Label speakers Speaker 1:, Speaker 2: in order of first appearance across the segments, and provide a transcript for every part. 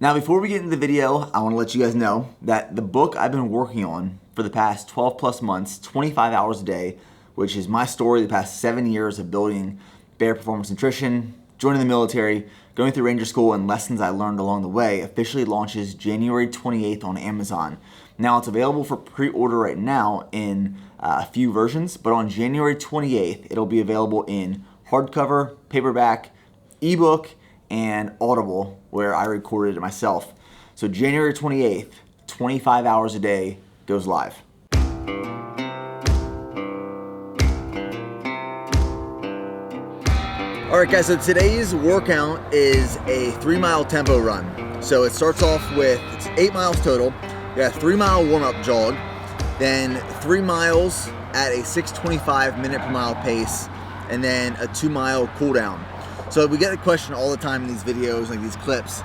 Speaker 1: Now, before we get into the video, I want to let you guys know that the book I've been working on for the past 12 plus months, 25 hours a day, which is my story the past 7 years of building Bear Performance Nutrition, joining the military, going through Ranger School, and lessons I learned along the way, officially launches January 28th on Amazon. Now, it's available for pre-order right now in a few versions, but on January 28th, it'll be available in hardcover, paperback, ebook, and Audible, where I recorded it myself. So January 28th, 25 hours a day goes live. All right, guys, so today's workout is a 3-mile tempo run. So it starts off with, it's 8 miles total. You got a 3-mile warm-up jog, then 3 miles at a 6:25 minute per mile pace, and then a 2-mile cool down. So we get a question all the time in these videos, like these clips,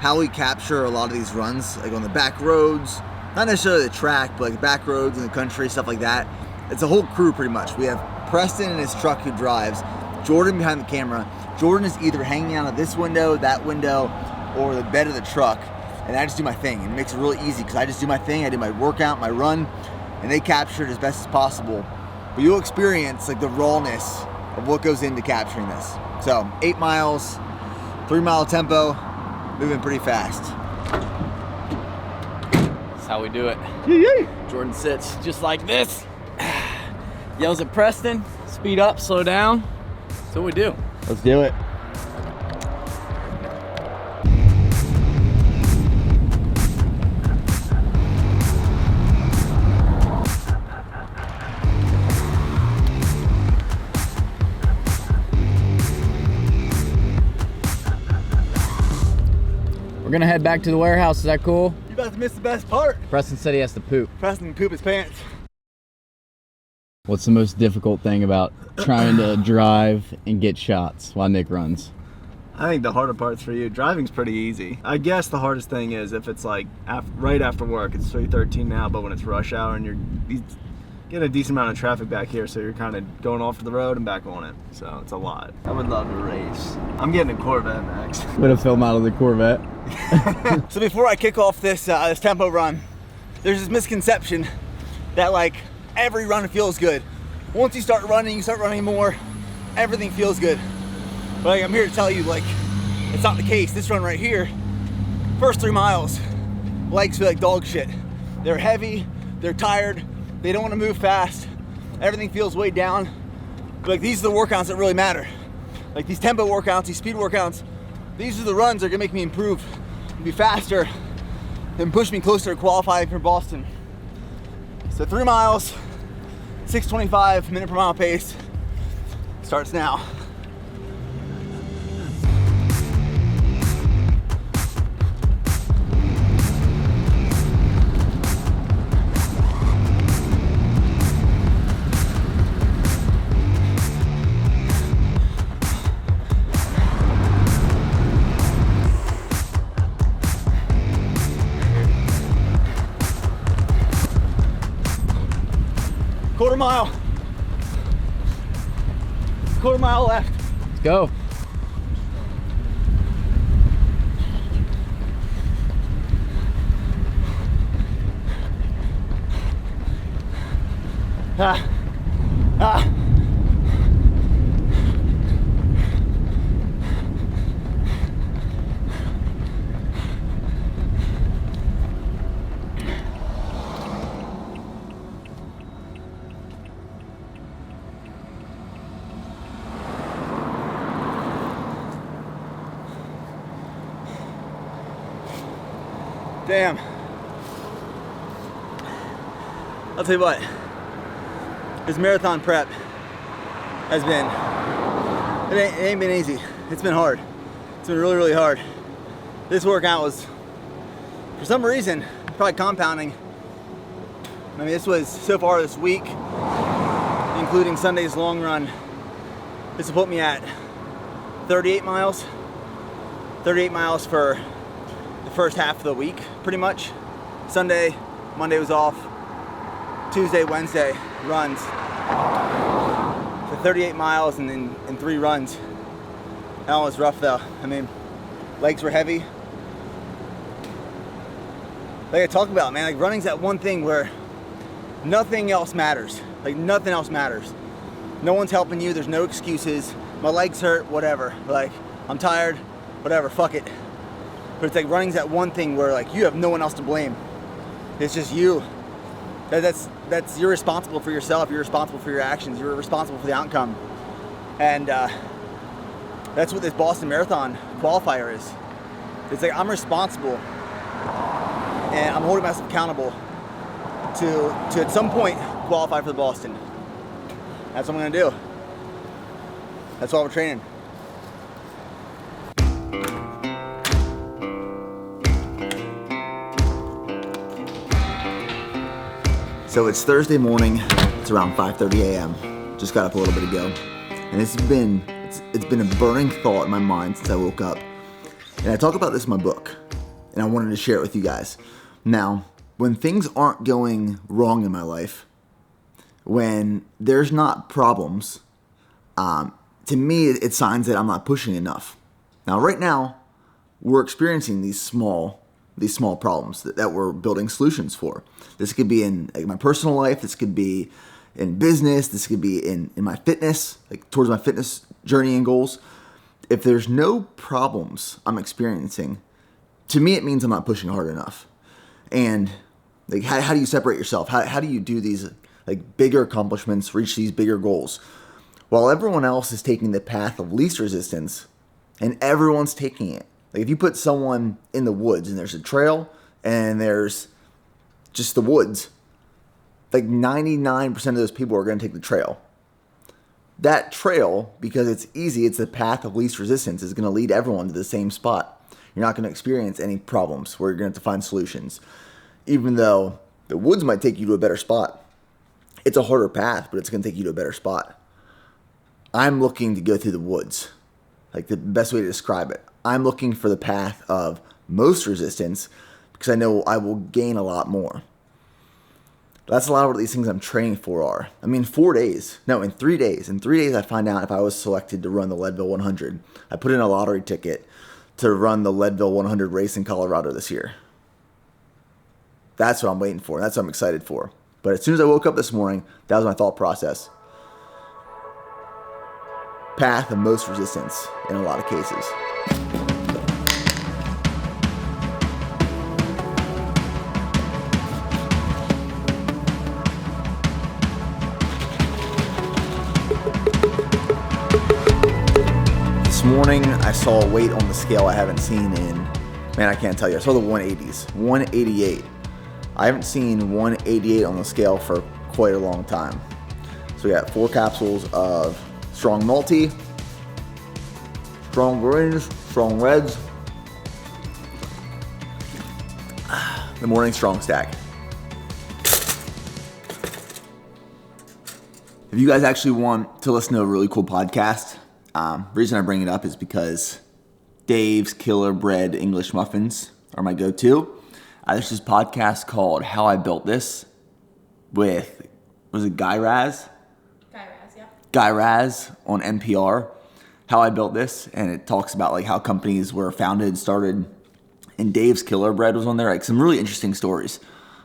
Speaker 1: how we capture a lot of these runs, like on the back roads, not necessarily the track, but like back roads in the country, stuff like that. It's a whole crew pretty much. We have Preston in his truck who drives, Jordan behind the camera. Jordan is either hanging out of this window, that window, or the bed of the truck, and I just do my thing. And it makes it really easy because I just do my thing, I do my workout, my run, and they capture it as best as possible. But you'll experience like the rawness of what goes into capturing this. So 8 miles, 3-mile tempo, moving pretty fast.
Speaker 2: That's how we do it.
Speaker 1: Yee-yee.
Speaker 2: Jordan sits just like this, yells at Preston, speed up, slow down. That's what we do.
Speaker 1: Let's do it.
Speaker 2: We're gonna head back to the warehouse, is that cool?
Speaker 1: You're about to miss the best part.
Speaker 2: Preston said he has to poop.
Speaker 1: Preston poop his pants.
Speaker 2: What's the most difficult thing about trying to drive and get shots while Nick runs?
Speaker 3: I think the harder part's for you. Driving's pretty easy. I guess the hardest thing is if it's like right after work. It's 3:13 now, but when it's rush hour and you get a decent amount of traffic back here, so you're kind of going off to the road and back on it. So it's a lot. I would love to race. I'm getting a Corvette next.
Speaker 2: Put a film out of the Corvette.
Speaker 1: So before I kick off this tempo run, there's this misconception that like every run feels good. Once you start running more, everything feels good. But like, I'm here to tell you, like, it's not the case. This run right here, first 3 miles, legs feel like dog shit. They're heavy, they're tired, they don't want to move fast, everything feels weighed down. But like, these are the workouts that really matter. Like these tempo workouts, these speed workouts, these are the runs that are gonna make me improve and be faster and push me closer to qualifying for Boston. So 3 miles, 6:25 minute per mile pace, starts now. Quarter mile left.
Speaker 2: Let's go.
Speaker 1: Damn. I'll tell you what, this marathon prep has been, it ain't been easy. It's been hard. It's been really, really hard. This workout was, for some reason, probably compounding. I mean, this was so far this week, including Sunday's long run, this will put me at 38 miles. 38 miles for the first half of the week, pretty much. Sunday, Monday was off. Tuesday, Wednesday runs. So 38 miles and then in 3 runs. That one was rough though. I mean, legs were heavy. like I talk about, man, like running's that one thing where nothing else matters. Like nothing else matters. No one's helping you. There's no excuses. My legs hurt, whatever. Like I'm tired, whatever, fuck it. But it's like running's that one thing where like you have no one else to blame. It's just you. That's you're responsible for yourself. You're responsible for your actions. You're responsible for the outcome. And that's what this Boston Marathon qualifier is. It's like I'm responsible, and I'm holding myself accountable to at some point qualify for the Boston. That's what I'm gonna do. That's why we're training. So it's Thursday morning. It's around 5:30 a.m. Just got up a little bit ago, and it's been a burning thought in my mind since I woke up. And I talk about this in my book, and I wanted to share it with you guys. Now, when things aren't going wrong in my life, when there's not problems, to me, it's signs that I'm not pushing enough. Now, right now, we're experiencing these small problems that we're building solutions for. This could be in like, my personal life. This could be in business. This could be in my fitness, like towards my fitness journey and goals. If there's no problems I'm experiencing, to me, it means I'm not pushing hard enough. And like, how do you separate yourself? How do you do these like bigger accomplishments, reach these bigger goals? While everyone else is taking the path of least resistance and everyone's taking it. Like if you put someone in the woods and there's a trail and there's just the woods, like 99% of those people are going to take the trail. That trail, because it's easy, it's the path of least resistance, is going to lead everyone to the same spot. You're not going to experience any problems where you're going to have to find solutions. Even though the woods might take you to a better spot. It's a harder path, but it's going to take you to a better spot. I'm looking to go through the woods. Like the best way to describe it. I'm looking for the path of most resistance because I know I will gain a lot more. That's a lot of what these things I'm training for are. I mean, in 3 days. In 3 days I find out if I was selected to run the Leadville 100. I put in a lottery ticket to run the Leadville 100 race in Colorado this year. That's what I'm waiting for. That's what I'm excited for. But as soon as I woke up this morning, that was my thought process. Path of most resistance in a lot of cases. This morning I saw a weight on the scale I haven't seen in, man, I can't tell you. I saw the 180s, 188. I haven't seen 188 on the scale for quite a long time. So we got 4 capsules of strong multi, strong greens, strong reds, the morning strong stack. If you guys actually want to listen to a really cool podcast, the reason I bring it up is because Dave's Killer Bread English Muffins are my go-to. There's this podcast called How I Built This with, was it Guy Raz? Guy Raz on NPR, How I Built This, and it talks about like how companies were founded, started, and Dave's Killer Bread was on there, like some really interesting stories.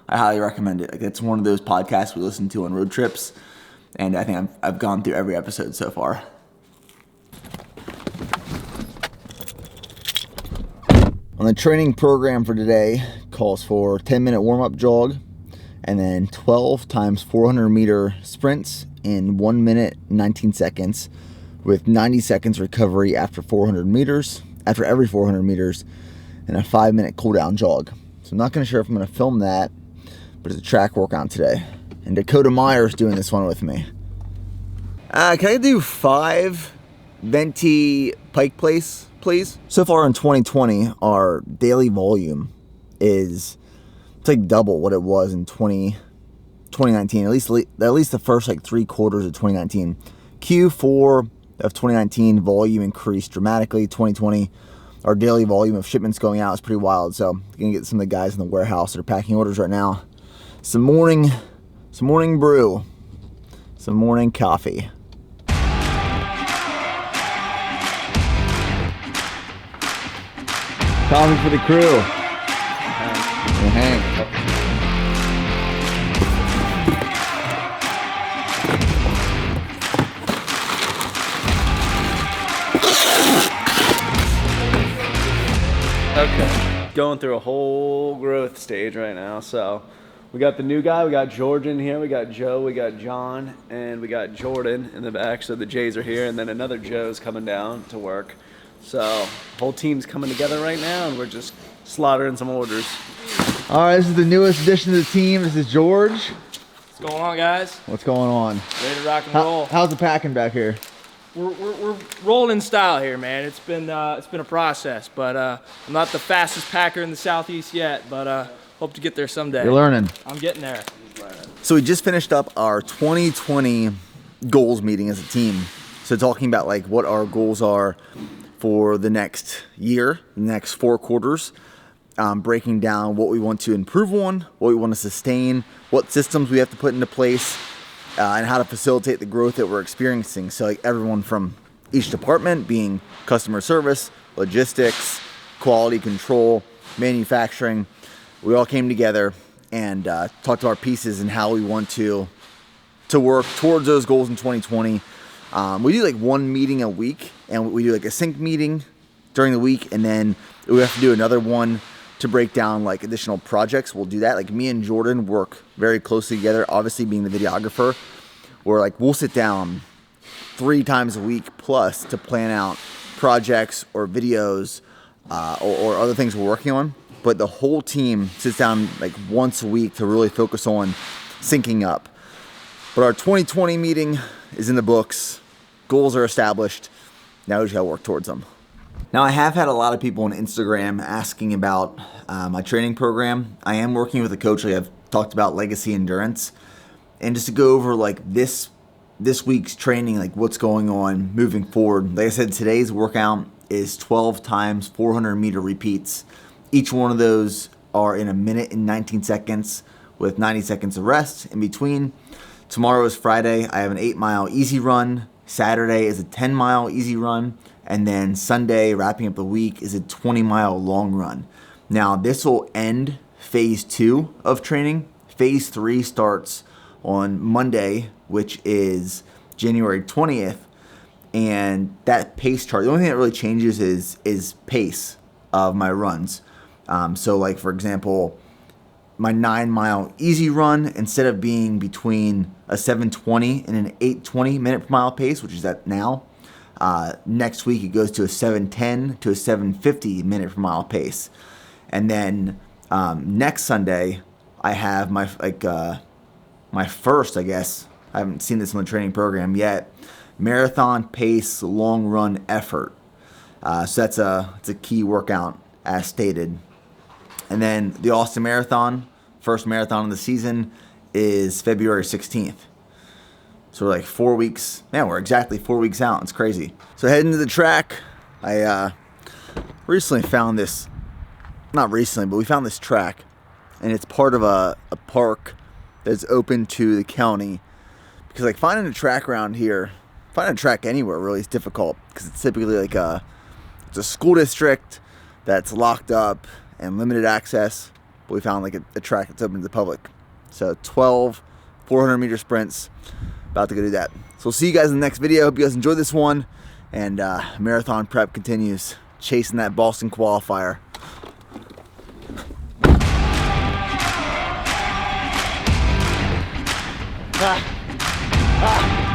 Speaker 1: I highly recommend it. Like it's one of those podcasts we listen to on road trips, and I think I've gone through every episode so far. On the training program for today calls for 10-minute warm-up jog, and then 12 times 400 meter sprints in 1 minute 19 seconds with 90 seconds recovery after every 400 meters and a 5-minute cool down jog. So I'm not going to sure if I'm going to film that, but it's a track workout today. And Dakota Meyer's doing this one with me. Can I do 5 venti pike place, please? So far in 2020, our daily volume it's like double what it was in 2019, at least the first like 3 quarters of 2019. Q4 of 2019 volume increased dramatically. 2020, our daily volume of shipments going out is pretty wild. So I'm gonna get some of the guys in the warehouse that are packing orders right now some morning brew, some morning coffee. Coffee for the crew.
Speaker 2: Well, Hank.
Speaker 3: Okay, going through a whole growth stage right now. So we got the new guy, we got George in here, we got Joe, we got John, and we got Jordan in the back. So the Jays are here, and then another Joe's coming down to work. So whole team's coming together right now, and we're just slaughtering some orders.
Speaker 1: All right, this is the newest addition to the team. This is George.
Speaker 4: What's going on, guys?
Speaker 1: What's going on?
Speaker 4: Ready to rock and roll.
Speaker 1: How's the packing back here?
Speaker 4: We're rolling in style here, man. It's been a process, but I'm not the fastest packer in the Southeast yet, but hope to get there someday.
Speaker 1: You're learning.
Speaker 4: I'm getting there.
Speaker 1: So we just finished up our 2020 goals meeting as a team. So talking about like what our goals are for the next year, the next 4 quarters, breaking down what we want to improve on, what we want to sustain, what systems we have to put into place, and how to facilitate the growth that we're experiencing. So like everyone from each department, being customer service, logistics, quality control, manufacturing, we all came together and talked to our pieces and how we want to work towards those goals in 2020. We do like 1 meeting a week, and we do like a sync meeting during the week, and then we have to do another one to break down like additional projects. We'll do that. Like me and Jordan work very closely together, obviously being the videographer, where like we'll sit down 3 times a week plus to plan out projects or videos or other things we're working on. But the whole team sits down like once a week to really focus on syncing up. But our 2020 meeting is in the books. Goals are established. Now we just gotta work towards them. Now, I have had a lot of people on Instagram asking about my training program. I am working with a coach, like I've talked about, Legacy Endurance. And just to go over like this week's training, like what's going on moving forward. Like I said, today's workout is 12 times 400 meter repeats. Each one of those are in 1 minute and 19 seconds with 90 seconds of rest in between. Tomorrow is Friday. I have an 8-mile easy run. Saturday is a 10-mile easy run. And then Sunday, wrapping up the week, is a 20-mile long run. Now, this will end phase 2 of training. Phase 3 starts on Monday, which is January 20th. And that pace chart, the only thing that really changes is pace of my runs. So like, for example, my 9-mile easy run, instead of being between a 7:20 and an 8:20 minute per mile pace, which is at now, next week it goes to a 7:10 to a 7:50 minute per mile pace. And then next Sunday I have my first, I guess, I haven't seen this in the training program yet, marathon pace long run effort. So it's a key workout as stated. And then the Austin Marathon, first marathon of the season, is February 16th. So we're like 4 weeks. Man, we're exactly 4 weeks out. It's crazy. So heading to the track, I recently found this, not recently, but we found this track. And it's part of a park that's open to the county. Because like finding a track around here, finding a track anywhere really is difficult. Because it's typically like it's a school district that's locked up and limited access. But we found like a track that's open to the public. So 12 400 meter sprints. About to go do that. So we'll see you guys in the next video. Hope you guys enjoyed this one. And marathon prep continues. Chasing that Boston qualifier. Ah.